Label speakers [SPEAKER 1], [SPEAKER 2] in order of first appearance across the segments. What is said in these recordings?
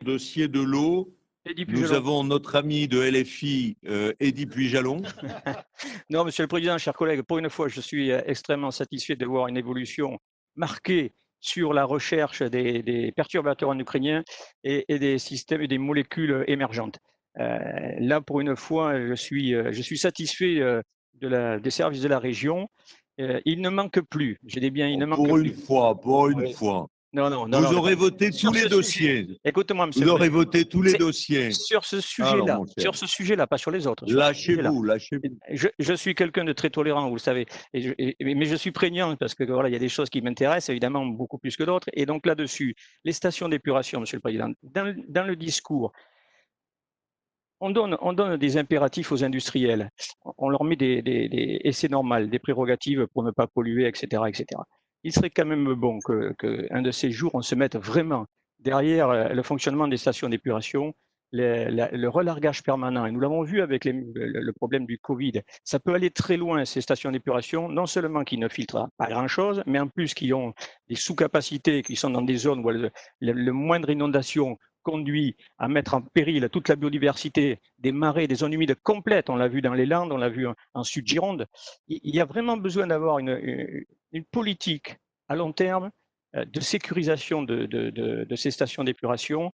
[SPEAKER 1] dossier de l'eau,
[SPEAKER 2] Eddy
[SPEAKER 1] nous
[SPEAKER 2] Pujalon.
[SPEAKER 1] avons notre ami de LFI, Eddy Pujalon.
[SPEAKER 2] Non, Monsieur le Président, chers collègues, pour une fois, je suis extrêmement satisfait de voir une évolution marquée sur la recherche des perturbateurs endocriniens et des systèmes et des molécules émergentes. Là, pour une fois, je suis satisfait des services de la région. Il ne manque plus, j'ai dit bien, il ne manque
[SPEAKER 1] Pour une
[SPEAKER 2] plus.
[SPEAKER 1] fois, pour une
[SPEAKER 2] Oui.
[SPEAKER 1] fois.
[SPEAKER 2] Non, non, non,
[SPEAKER 1] Vous
[SPEAKER 2] non.
[SPEAKER 1] aurez voté tous
[SPEAKER 2] Sur
[SPEAKER 1] les
[SPEAKER 2] ce
[SPEAKER 1] dossiers.
[SPEAKER 2] sujet, écoutez-moi, Monsieur
[SPEAKER 1] Vous
[SPEAKER 2] le
[SPEAKER 1] aurez
[SPEAKER 2] Président.
[SPEAKER 1] voté tous les dossiers.
[SPEAKER 2] Sur ce
[SPEAKER 1] Alors,
[SPEAKER 2] sujet-là, pas sur les autres. Sur ce sujet-là.
[SPEAKER 1] lâchez-vous, lâchez-vous.
[SPEAKER 2] Je suis quelqu'un de très tolérant, vous le savez, mais je suis prégnant parce que voilà, il y a des choses qui m'intéressent évidemment beaucoup plus que d'autres. Et donc là-dessus, les stations d'épuration, Monsieur le Président, dans le discours, on donne des impératifs aux industriels, on leur met et c'est normal, des prérogatives pour ne pas polluer, etc., etc. Il serait quand même bon qu'un de ces jours, on se mette vraiment derrière le fonctionnement des stations d'épuration, le relargage permanent. Et nous l'avons vu avec le problème du Covid. Ça peut aller très loin, ces stations d'épuration, non seulement qui ne filtrent pas grand-chose, mais en plus qui ont des sous-capacités, qui sont dans des zones où le moindre inondation conduit à mettre en péril toute la biodiversité des marais, des zones humides complètes. On l'a vu dans les Landes, on l'a vu en Sud-Gironde. Il y a vraiment besoin d'avoir une politique à long terme de sécurisation de ces stations d'épuration.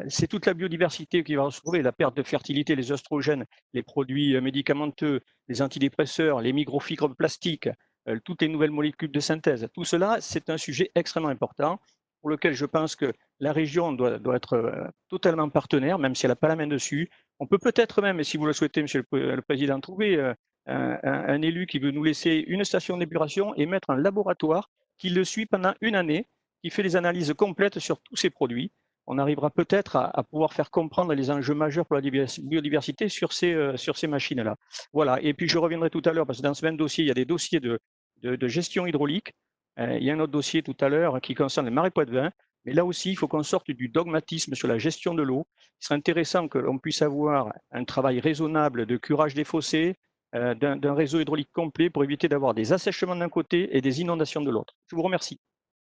[SPEAKER 2] C'est toute la biodiversité qui va se retrouver, la perte de fertilité, les oestrogènes, les produits médicamenteux, les antidépresseurs, les microfibres plastiques, toutes les nouvelles molécules de synthèse. Tout cela, c'est un sujet extrêmement important pour lequel je pense que la région doit être totalement partenaire, même si elle n'a pas la main dessus. On peut peut-être même, si vous le souhaitez, Monsieur le Président, trouver un élu qui veut nous laisser une station d'épuration et mettre un laboratoire qui le suit pendant une année, qui fait les analyses complètes sur tous ces produits. On arrivera peut-être à pouvoir faire comprendre les enjeux majeurs pour la biodiversité sur ces machines-là. Voilà. Et puis je reviendrai tout à l'heure, parce que dans ce même dossier, il y a des dossiers de gestion hydraulique. Il y a un autre dossier tout à l'heure qui concerne les marais poitevins. Mais là aussi, il faut qu'on sorte du dogmatisme sur la gestion de l'eau. Il serait intéressant que l'on puisse avoir un travail raisonnable de curage des fossés, d'un réseau hydraulique complet pour éviter d'avoir des assèchements d'un côté et des inondations de l'autre. Je vous remercie.